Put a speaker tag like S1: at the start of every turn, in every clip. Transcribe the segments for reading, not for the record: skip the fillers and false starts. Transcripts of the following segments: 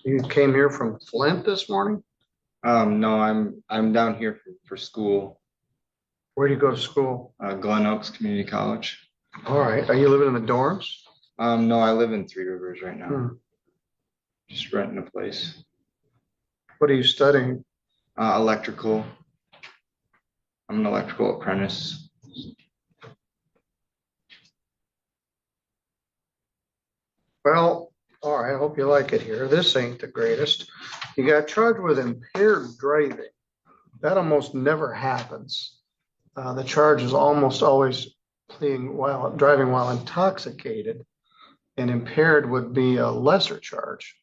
S1: You came here from Flint this morning?
S2: No, I'm down here for school,
S1: Where do you go to school?
S2: Glen Oaks Community College.
S1: All right. Are you living in the dorms?
S2: No, I live in Three Rivers right now,
S1: Hmm.
S2: just renting a place.
S1: What are you studying?
S2: Electrical. I'm an electrical apprentice.
S1: Well, all right. I hope you like it here. This ain't the greatest. You got charged with impaired driving. That almost never happens. The charge is almost always driving while intoxicated, and impaired would be a lesser charge.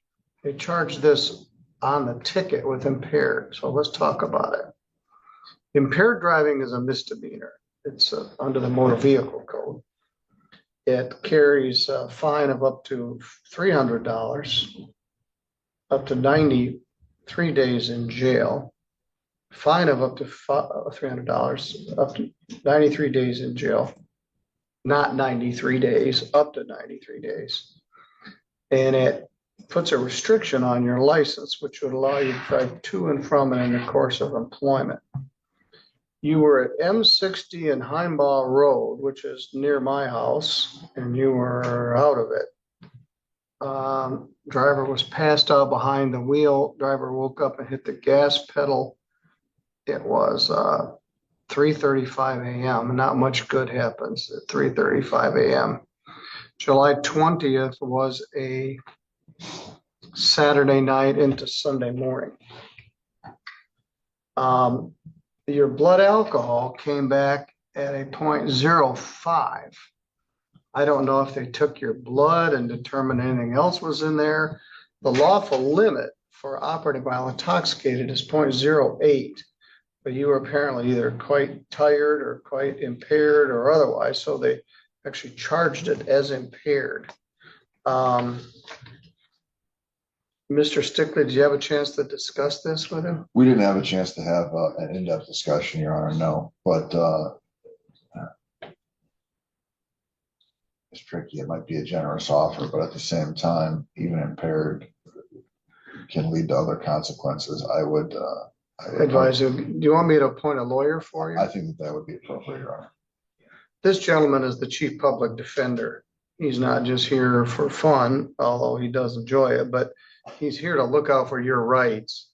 S1: They charge this on the ticket with impaired. So let's talk about it. Impaired driving is a misdemeanor. It's under the motor vehicle code. It carries a fine of up to $300, up to 93 days in jail, fine of up to $300, up to 93 days in jail, not 93 days, up to 93 days. And it puts a restriction on your license, which would allow you to drive to and from and in the course of employment. You were at M60 and Heimbach Road, which is near my house, and you were out of it. Driver was passed out behind the wheel. Driver woke up and hit the gas pedal. It was 3:35 a.m. Not much good happens at 3:35 a.m. July 20th was a Saturday night into Sunday morning. Your blood alcohol came back at a 0.05. I don't know if they took your blood and determined anything else was in there. The lawful limit for operating while intoxicated is 0.08, but you were apparently either quite tired or quite impaired or otherwise, so they actually charged it as impaired. Mr. Stickley, did you have a chance to discuss this with him?
S3: We didn't have a chance to have an in-depth discussion, Your Honor, no, but it's tricky. It might be a generous offer, but at the same time, even impaired can lead to other consequences. I would
S1: advise you. Do you want me to appoint a lawyer for you?
S3: I think that would be appropriate, Your Honor.
S1: This gentleman is the chief public defender. He's not just here for fun, although he does enjoy it, but he's here to look out for your rights.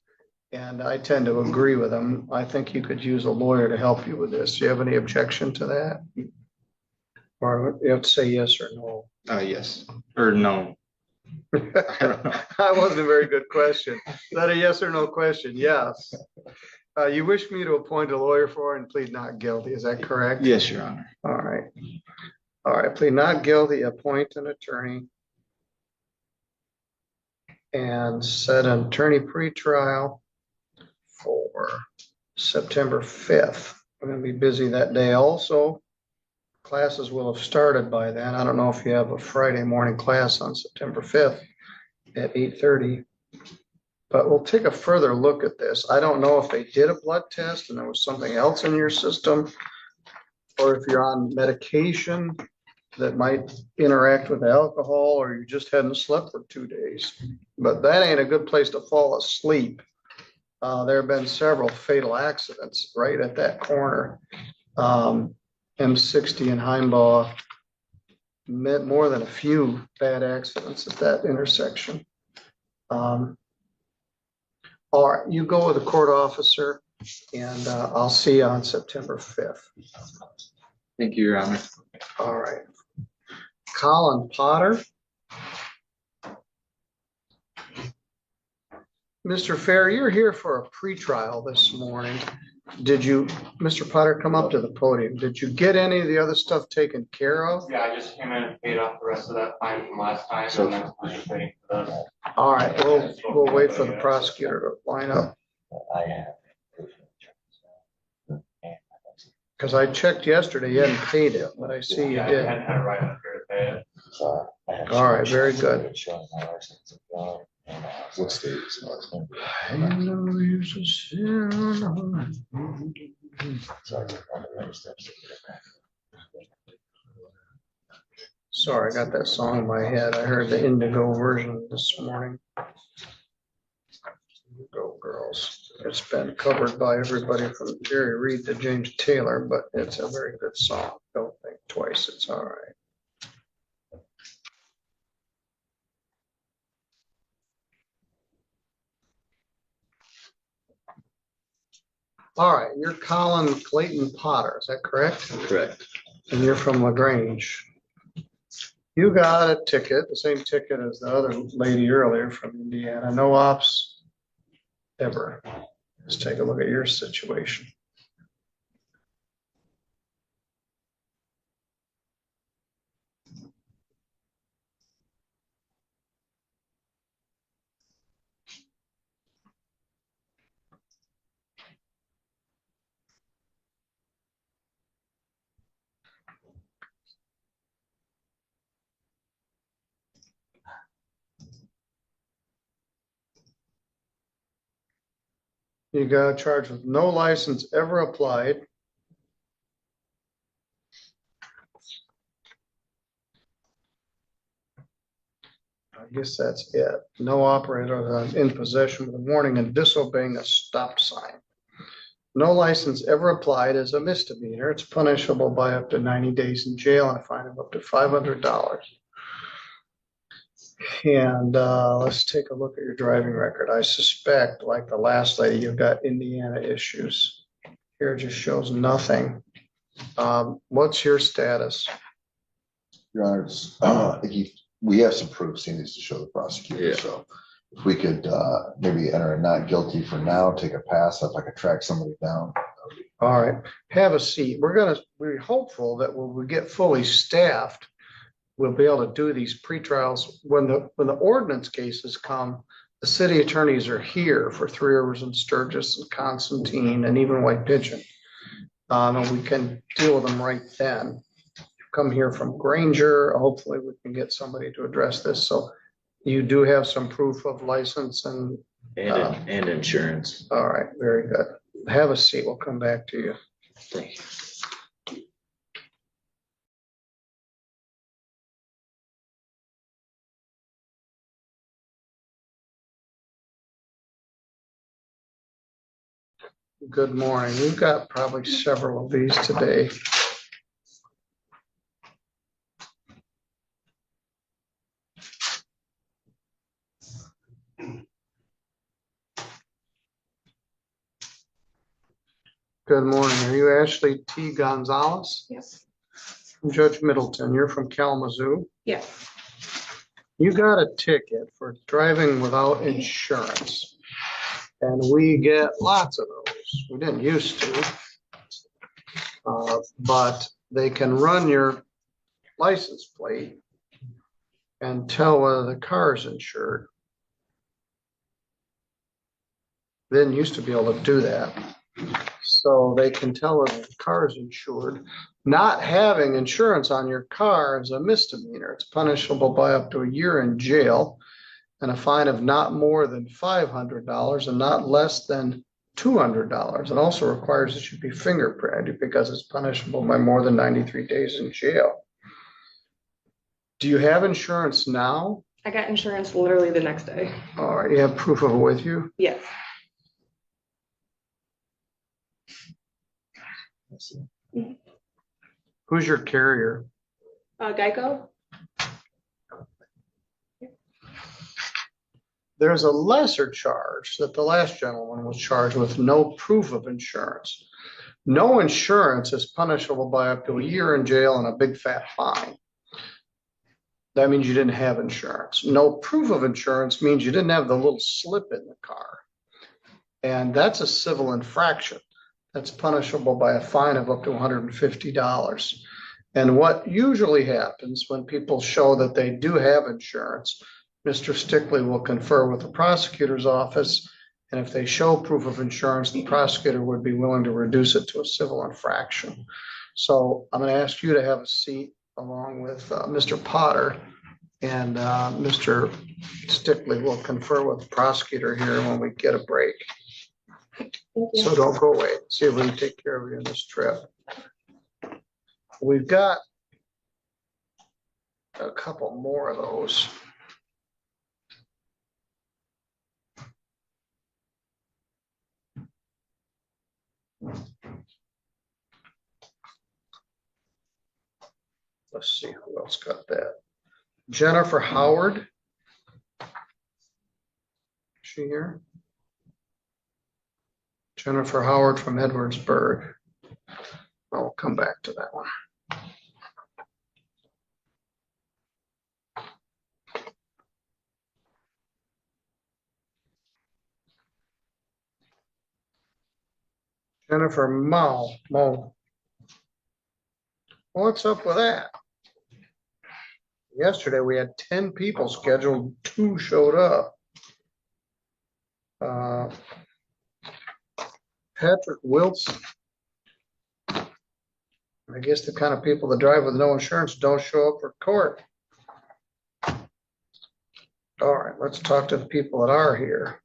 S1: And I tend to agree with him. I think you could use a lawyer to help you with this. Do you have any objection to that? Or you have to say yes or no.
S2: Yes or no. I don't know.
S1: That wasn't a very good question. Is that a yes or no question? Yes. You wish me to appoint a lawyer for and plead not guilty. Is that correct?
S2: Yes, Your Honor.
S1: All right. All right. Plead not guilty, appoint an attorney, and set an attorney pretrial for September 5th. We're going to be busy that day also. Classes will have started by then. I don't know if you have a Friday morning class on September 5th at 8:30, but we'll take a further look at this. I don't know if they did a blood test and there was something else in your system, or if you're on medication that might interact with alcohol, or you just hadn't slept for 2 days. But that ain't a good place to fall asleep. There have been several fatal accidents right at that corner. M60 and Heimbach, more than a few bad accidents at that intersection. All right, you go with the court officer, and I'll see you on September 5th.
S2: Thank you, Your Honor.
S1: All right. Colin Potter. Mr. Fair, you're here for a pretrial this morning. Did you, Mr. Potter, come up to the podium? Did you get any of the other stuff taken care of?
S4: Yeah, I just came in and paid off the rest of that fine from last time, and then I'm just waiting for the.
S1: All right, we'll wait for the prosecutor to line up.
S5: I have.
S1: Because I checked yesterday, you hadn't paid it, but I see you
S4: Yeah, I
S1: did.
S4: had it right up here to pay it.
S5: So I have.
S1: All right, very good.
S5: Showing my license.
S3: What state is it?
S1: Sorry, I got that song in my head. I heard the Indigo version this morning. it's been covered by everybody from Jerry Reed to James Taylor, but it's a very good song. Don't think twice, it's all right. All right, you're Colin Clayton Potter, is that correct?
S6: Correct.
S1: And you're from LaGrange. You got a ticket, the same ticket as the other lady earlier from Indiana, no ops ever. Let's take a look at your situation. You got charged with no license ever applied. I guess that's it. No operator in possession with a warning and disobeying a stop sign. No license ever applied is a misdemeanor. It's punishable by up to 90 days in jail and a fine of up to $500. And let's take a look at your driving record. I suspect, like the last lady, you've got Indiana issues. Here it just shows nothing. What's your status?
S3: Your Honor, we have some proofs he needs to show the prosecutor,
S6: Yeah.
S3: so if we could maybe enter a not guilty for now, take a pass, if I could track somebody down.
S1: All right, have a seat. We're hopeful that when we get fully staffed, we'll be able to do these pretrials. When the ordinance cases come, the city attorneys are here for Three Rivers and Sturgis and Constantine and even White Pigeon. And we can deal with them right then. Come here from Granger, hopefully we can get somebody to address this. So you do have some proof of license and.
S6: And insurance.
S1: All right, very good. Have a seat. We'll come back to you.
S6: Thank you.
S1: Good morning. We've got probably several of these today. Good morning. Are you Ashley T. Gonzalez?
S7: Yes.
S1: Judge Middleton, you're from Kalamazoo.
S7: Yes.
S1: You got a ticket for driving without insurance. And we get lots of those. We didn't used to. But they can run your license plate and tell whether the car is insured. They didn't used to be able to do that. So they can tell whether the car is insured. Not having insurance on your car is a misdemeanor. It's punishable by up to a year in jail and a fine of not more than $500 and not less than $200. It also requires that you be fingerprinted because it's punishable by more than 93 days in jail. Do you have insurance now?
S7: I got insurance literally the next day.
S1: All right, you have proof of it with you?
S7: Yes.
S1: Who's your carrier?
S7: Geico?
S1: There's a lesser charge that the last gentleman was charged with no proof of insurance. No insurance is punishable by up to a year in jail and a big fat fine. That means you didn't have insurance. No proof of insurance means you didn't have the little slip in the car. And that's a civil infraction. That's punishable by a fine of up to $150. And what usually happens when people show that they do have insurance, Mr. Stickley will confer with the prosecutor's office. And if they show proof of insurance, the prosecutor would be willing to reduce it to a civil infraction. So I'm going to ask you to have a seat along with Mr. Potter, and Mr. Stickley will confer with the prosecutor here when we get a break.
S7: Thank you.
S1: So don't go away. See if we can take care of you in this trip. We've got a couple more of those. let's see who else got that. Jennifer Howard. She here? Jennifer Howard from Edwardsburg. I'll come back to that one. Jennifer Mo. What's up with that? Yesterday we had 10 people scheduled, 2 showed up. Patrick Wilson. I guess the kind of people that drive with no insurance don't show up for court. All right, let's talk to the people that are here.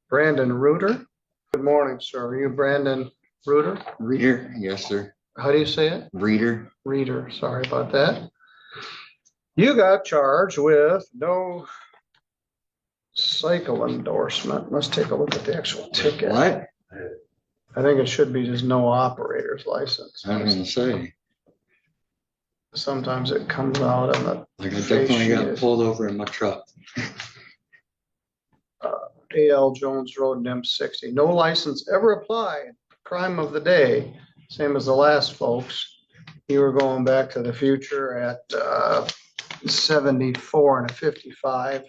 S1: Brandon Reuter. Good morning, sir. Are you Brandon Reuter?
S2: Reader, yes, sir.
S1: How do you say it?
S2: Reader.
S1: Reader. Sorry about that. You got charged with no cycle endorsement. Let's take a look at the actual ticket.
S2: What?
S1: I think it should be just no operator's license.
S2: I was gonna say,
S1: Sometimes it comes out in the
S2: like I definitely got pulled over in my truck.
S1: A.L. Jones Road and M60. No license ever applied. Crime of the day. Same as the last folks. You were going back to the future at 74 and a 55.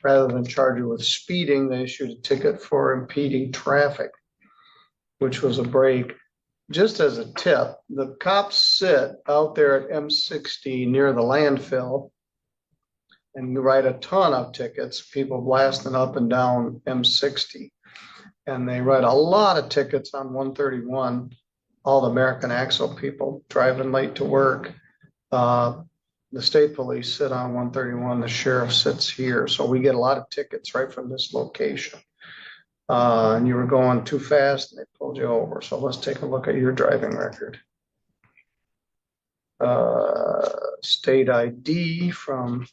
S1: Rather than charge you with speeding, they issued a ticket for impeding traffic, which was a break. Just as a tip, the cops sit out there at M60 near the landfill and you write a ton of tickets, people blasting up and down M60. And they write a lot of tickets on 131, all the American Axle people driving late to work. The state police sit on 131, the sheriff sits here. So we get a lot of tickets right from this location. And you were going too fast and they pulled you over. So let's take a look at your driving record. State ID from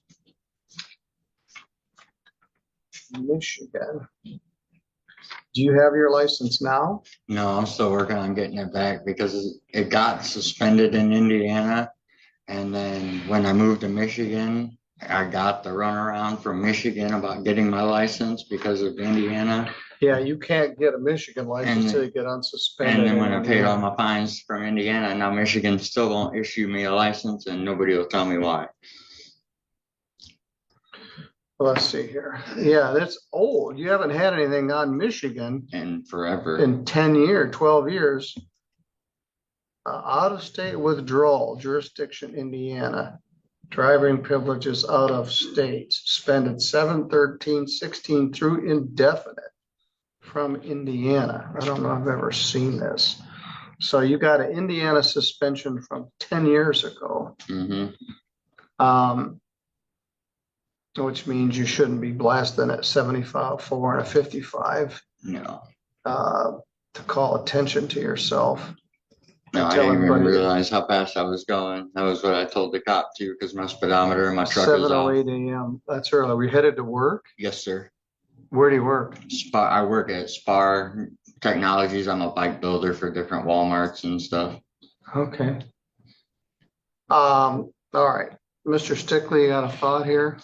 S1: Michigan. Do you have your license now?
S2: No, I'm still working on getting it back because it got suspended in Indiana. And then when I moved to Michigan, I got the runaround from Michigan about getting my license because of Indiana.
S1: Yeah, you can't get a Michigan license till you get unsuspended.
S2: And then when I paid all my fines from Indiana, now Michigan still won't issue me a license and nobody will tell me why.
S1: Let's see here. Yeah, that's old. You haven't had anything on Michigan
S2: And forever.
S1: in 10 years, 12 years. Out of state withdrawal, jurisdiction, Indiana. Driving privileges out of state, suspended 7/13/16 through indefinite from Indiana. I don't know if I've ever seen this. So you got an Indiana suspension from 10 years ago. Which means you shouldn't be blasting at 75, 4 and a 55.
S2: No.
S1: To call attention to yourself.
S2: No, I didn't even realize how fast I was going. That was what I told the cop too, because my speedometer in my truck is off.
S1: 7:08 a.m. That's early. We headed to work?
S2: Yes, sir.
S1: Where do you work?
S2: I work at Spar Technologies. I'm a bike builder for different Walmarts and stuff.
S1: Okay. All right. Mr. Stickley, you got a thought here?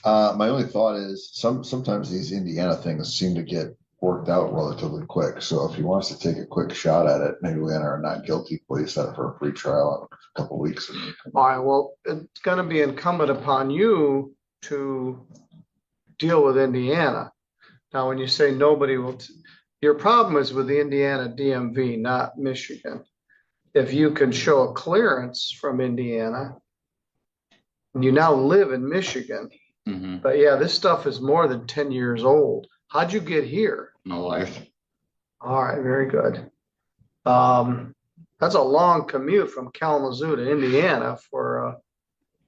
S3: My only thought is sometimes these Indiana things seem to get worked out relatively quick. So if he wants to take a quick shot at it, maybe we enter a not guilty plea, set for a free trial in a couple of weeks.
S1: All right. Well, it's going to be incumbent upon you to deal with Indiana. Now, when you say nobody will, your problem is with the Indiana DMV, not Michigan. If you can show a clearance from Indiana, and you now live in Michigan, but yeah, this stuff is more than 10 years old. How'd you get here?
S2: My wife.
S1: All right, very good. That's a long commute from Kalamazoo to Indiana for,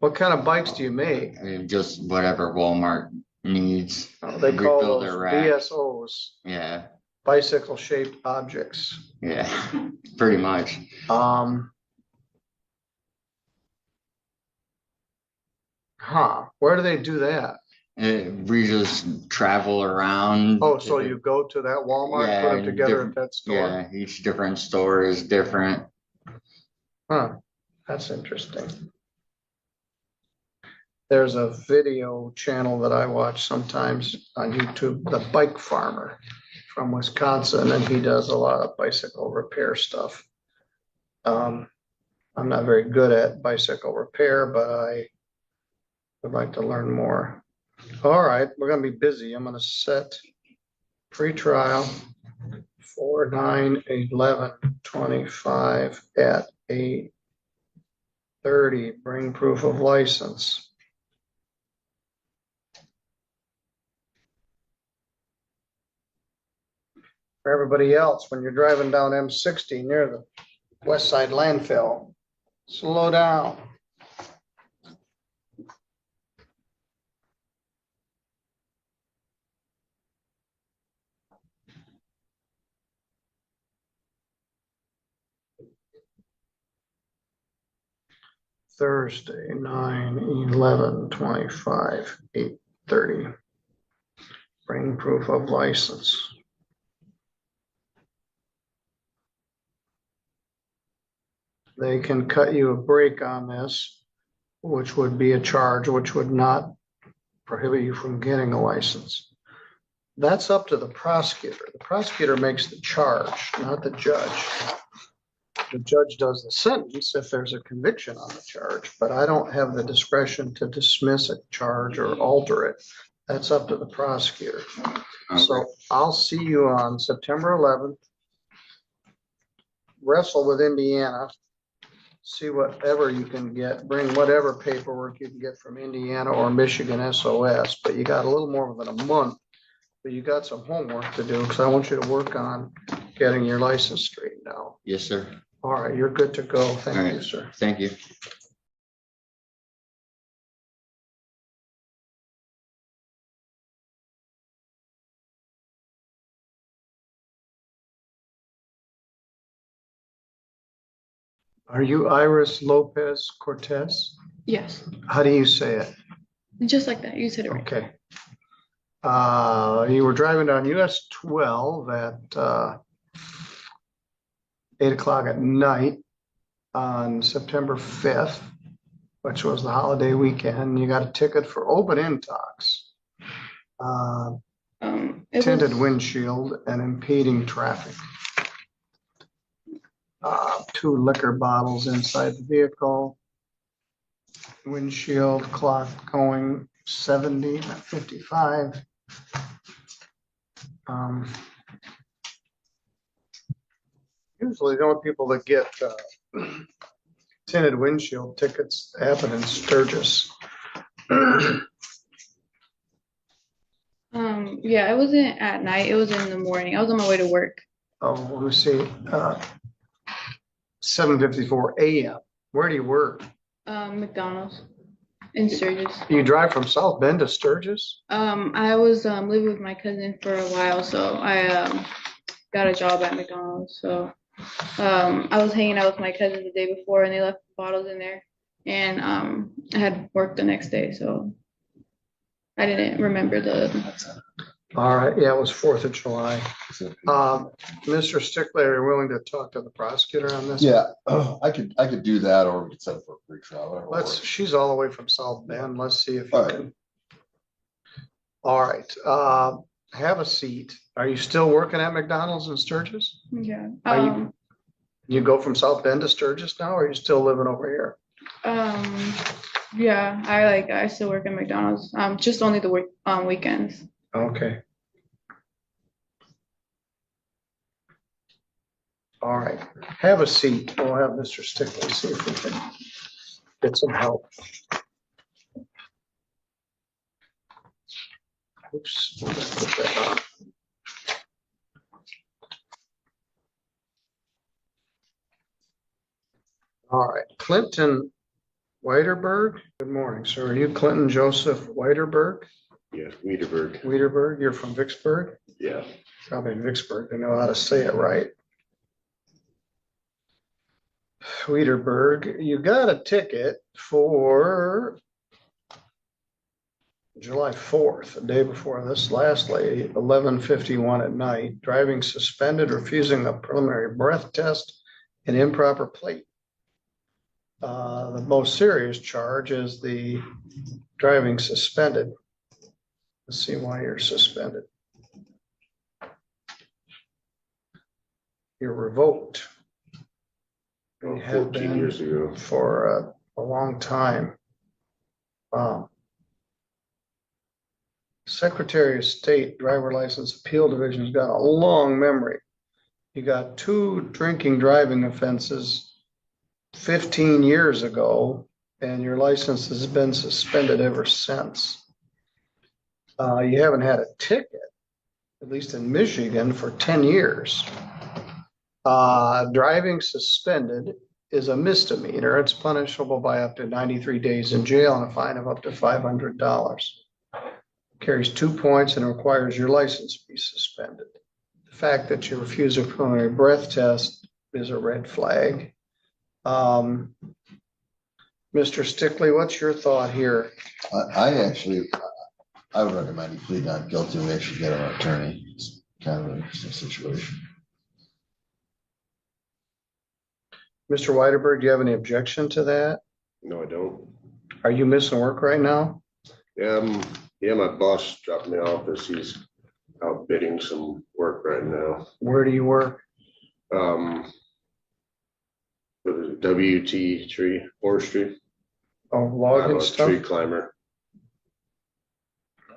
S1: what kind of bikes do you make?
S2: I mean, just whatever Walmart needs.
S1: They call
S2: Rebuild
S1: those
S2: their rack.
S1: BSOs,
S2: Yeah,
S1: bicycle shaped objects.
S2: yeah, pretty much.
S1: Where do they do that?
S2: We just travel around.
S1: Oh, so you go to that Walmart,
S2: Yeah,
S1: put them together
S2: different-
S1: at that store?
S2: Yeah, each different store is different.
S1: Huh, that's interesting. There's a video channel that I watch sometimes on YouTube, The Bike Farmer from Wisconsin, and he does a lot of bicycle repair stuff. I'm not very good at bicycle repair, but I would like to learn more. All right, we're gonna be busy. I'm gonna set free trial 4/9/11/25 at 8:30. Bring proof of license. For everybody else, when you're driving down M60 near the west side landfill, slow down. Thursday, 9/11/25, 8:30. Bring proof of license. They can cut you a break on this, which would be a charge, which would not prohibit you from getting a license. That's up to the prosecutor. The prosecutor makes the charge, not the judge. The judge does the sentence if there's a conviction on the charge, but I don't have the discretion to dismiss a charge or alter it. That's up to the prosecutor. So I'll see you on September 11th. Wrestle with Indiana. See whatever you can get. Bring whatever paperwork you can get from Indiana or Michigan SOS, but you got a little more than a month. But you got some homework to do because I want you to work on getting your license straightened out.
S2: Yes, sir.
S1: All right, you're good to go.
S2: All
S1: Thank
S2: right.
S1: you, sir.
S2: Thank you.
S1: Are you Iris Lopez Cortez?
S8: Yes,
S1: How do you say it?
S8: just like that. You said it right.
S1: Okay. You were driving down US 12 at 8 o'clock at night on September 5th, which was the holiday weekend. You got a ticket for open intox,
S8: It
S1: tinted
S8: was,
S1: windshield, and impeding traffic. 2 liquor bottles inside the vehicle. Windshield clock going 70, not 55. Usually the only people that get tinted windshield tickets happen in Sturgis.
S8: yeah, it wasn't at night. It was in the morning. I was on my way to work.
S1: Oh, let me see, 7:54 a.m. Where do you work?
S8: McDonald's in Sturgis.
S1: You drive from South Bend to Sturgis?
S8: I was living with my cousin for a while, so I got a job at McDonald's. So I was hanging out with my cousin the day before, and they left bottles in there, and I had work the next day, so I didn't remember the.
S1: All right, yeah, it was 4th of July. Mr. Stickley, are you willing to talk to the prosecutor on this?
S3: Yeah, I could do that, or we could set up for a free trial, whatever works.
S1: She's all the way from South Bend. Let's see if you
S3: All right.
S1: can. All right, have a seat. Are you still working at McDonald's in Sturgis?
S8: Yeah.
S1: Are you go from South Bend to Sturgis now, or are you still living over here?
S8: Yeah, I still work at McDonald's. Just only the weekends.
S1: Okay. All right, have a seat. We'll have Mr. Stickley see if we can get some help. Oops. We'll just put that on. All right, Clinton Weiderberg. Good morning, sir. Are you Clinton Joseph Weiderberg?
S9: Yeah, Wiedeberg.
S1: Weiderberg, you're from Vicksburg?
S9: Yeah.
S1: Probably Vicksburg. They know how to say it right. Wiederberg, you got a ticket for July 4th, the day before this last lady, 11:51 at night, driving suspended, refusing a preliminary breath test, and improper plate. The most serious charge is the driving suspended. Let's see why you're suspended. You're revoked. You have
S9: 14
S1: been
S9: years ago.
S1: for a long time. Secretary of State Driver License Appeal Division's got a long memory. You got 2 drinking driving offenses 15 years ago, and your license has been suspended ever since. You haven't had a ticket, at least in Michigan, for 10 years. Driving suspended is a misdemeanor. It's punishable by up to 93 days in jail and a fine of up to $500. Carries 2 points and requires your license be suspended. The fact that you refuse a preliminary breath test is a red flag. Mr. Stickley, what's your thought here?
S3: I would recommend you plead not guilty. We actually get an attorney. It's kind of an interesting situation.
S1: Mr. Weiderberg, do you have any objection to that?
S9: No, I don't.
S1: Are you missing work right now?
S9: Yeah, my boss dropped me off as he's out bidding some work right now.
S1: Where do you work?
S9: For the WT tree forestry.
S1: Oh,
S9: I'm
S1: logging
S9: a
S1: stuff?
S9: tree climber.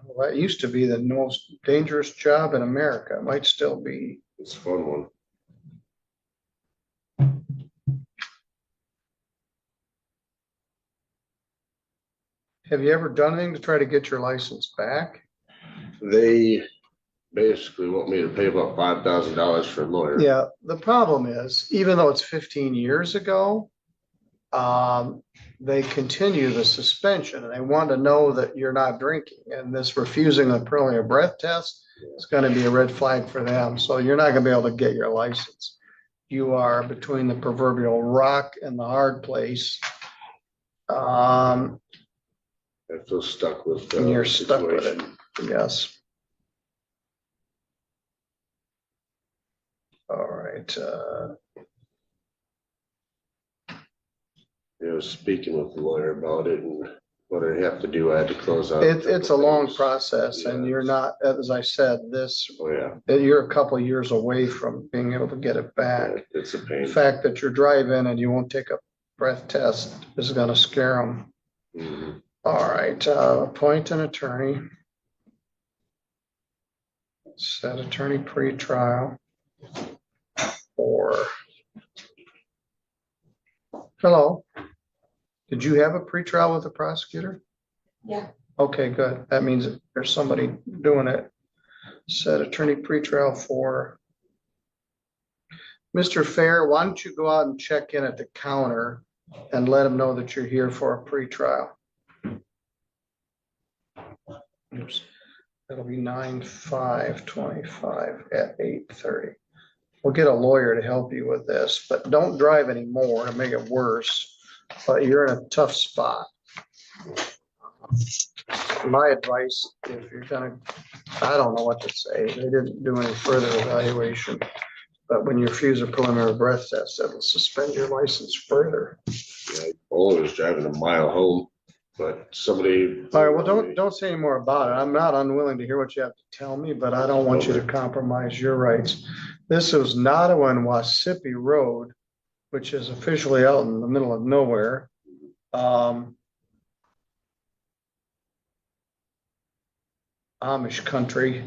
S1: Well, that used to be the most dangerous job in America. It might still be.
S9: It's a fun one.
S1: Have you ever done anything to try to get your license back?
S9: They basically want me to pay about $5,000 for a lawyer.
S1: Yeah, the problem is, even though it's 15 years ago, they continue the suspension and they want to know that you're not drinking. And this refusing a preliminary breath test is going to be a red flag for them. So you're not going to be able to get your license. You are between the proverbial rock and the hard place.
S9: I feel stuck with
S1: And you're
S9: the
S1: stuck with it.
S9: situation.
S1: Yes. All right.
S9: I was speaking with the lawyer about it and what I have to do. I had to close out.
S1: It's a long
S9: things.
S1: process and
S9: Yeah.
S1: you're not, as I said,
S9: Oh, yeah.
S1: you're a couple of years away from being able to get it back.
S9: It's a
S1: The
S9: pain.
S1: fact that you're driving and you won't take a breath test is gonna scare them.
S9: Mhm.
S1: All right, appoint an attorney. Set attorney pre-trial. Or. Hello. Did you have a pre-trial with the prosecutor?
S7: Yeah.
S1: Okay, good. That means that there's somebody doing it. Set attorney pre-trial for. Mr. Fair, why don't you go out and check in at the counter and let them know that you're here for a pre-trial? Oops, that'll be 9/5/25 at 8:30. We'll get a lawyer to help you with this, but don't drive anymore to make it worse. But you're in a tough spot. My advice, if you're gonna, I don't know what to say. They didn't do any further evaluation. But when you refuse a preliminary breath test, that will suspend your license further.
S9: Yeah, I only was driving a mile home, but somebody.
S1: All right, well, don't say any more about it. I'm not unwilling to hear what you have to tell me, but I don't want you to compromise your rights. This is Nottawa and Wasippi Road, which is officially out in the middle of nowhere. Amish country.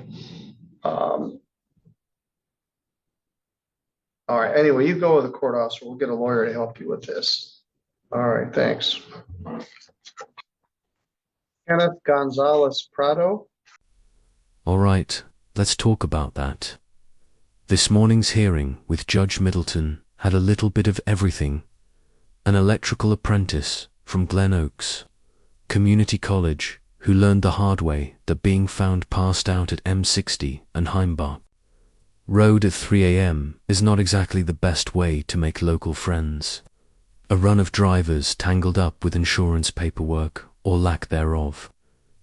S1: All right, anyway, you go with the court officer. We'll get a lawyer to help you with this. All right, thanks. Kenneth Gonzalez Prado.
S10: All right, let's talk about that. This morning's hearing with Judge Middleton had a little bit of everything. An electrical apprentice from Glen Oaks Community College who learned the hard way that being found passed out at M60 and Heimbach Road at 3 a.m. is not exactly the best way to make local friends. A run of drivers tangled up with insurance paperwork or lack thereof,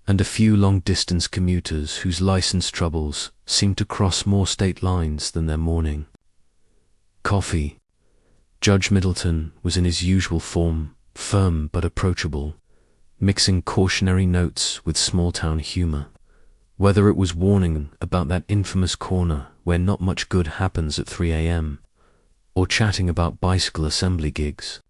S10: and a few long-distance commuters whose license troubles seem to cross more state lines than their morning. Coffee. Judge Middleton was in his usual form firm but approachable, mixing cautionary notes with small-town humor. Whether it was warning about that infamous corner where not much good happens at 3 a.m., or chatting about bicycle assembly gigs.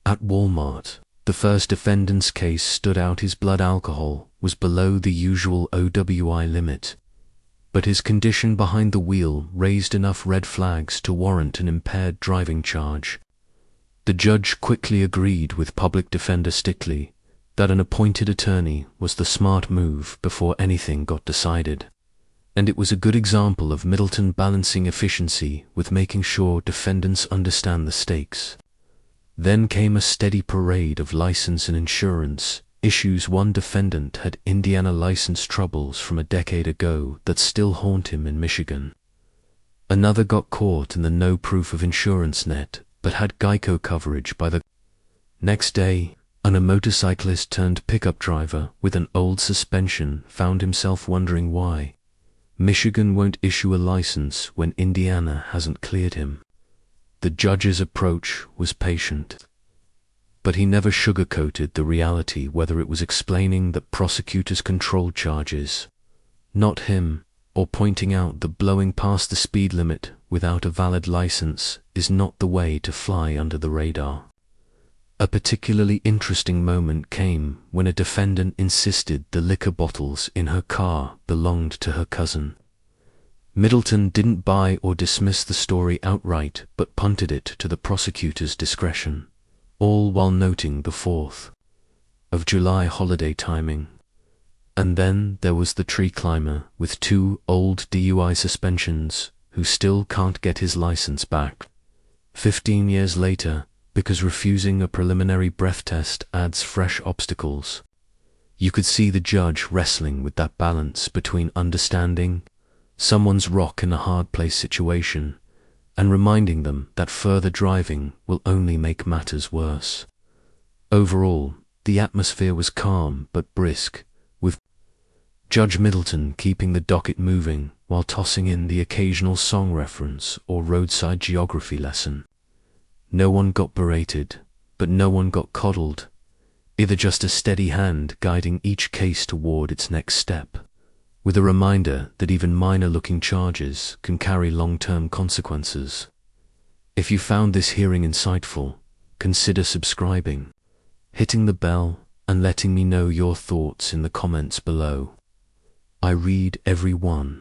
S10: At Walmart, the first defendant's case stood out. His blood alcohol was below the usual OWI limit, but his condition behind the wheel raised enough red flags to warrant an impaired driving charge. The judge quickly agreed with Public Defender Stickley that an appointed attorney was the smart move before anything got decided. And it was a good example of Middleton balancing efficiency with making sure defendants understand the stakes. Then came a steady parade of license and insurance issues. One defendant had Indiana license troubles from a decade ago that still haunt him in Michigan. Another got caught in the no proof of insurance net but had Geico coverage by the next day. And a motorcyclist turned pickup driver with an old suspension found himself wondering why Michigan won't issue a license when Indiana hasn't cleared him. The judge's approach was patient, but he never sugarcoated the reality, whether it was explaining that prosecutors control charges, not him, or pointing out that blowing past the speed limit without a valid license is not the way to fly under the radar. A particularly interesting moment came when a defendant insisted the liquor bottles in her car belonged to her cousin. Middleton didn't buy or dismiss the story outright, but punted it to the prosecutor's discretion, all while noting the 4th of July holiday timing. And then there was the tree climber with 2 old DUI suspensions who still can't get his license back 15 years later, because refusing a preliminary breath test adds fresh obstacles. You could see the judge wrestling with that balance between understanding someone's rock in a hard place situation and reminding them that further driving will only make matters worse. Overall, the atmosphere was calm but brisk, with Judge Middleton keeping the docket moving while tossing in the occasional song reference or roadside geography lesson. No one got berated, but no one got coddled, either just a steady hand guiding each case toward its next step, with a reminder that even minor-looking charges can carry long-term consequences. If you found this hearing insightful, consider subscribing, hitting the bell, and letting me know your thoughts in the comments below. I read every one.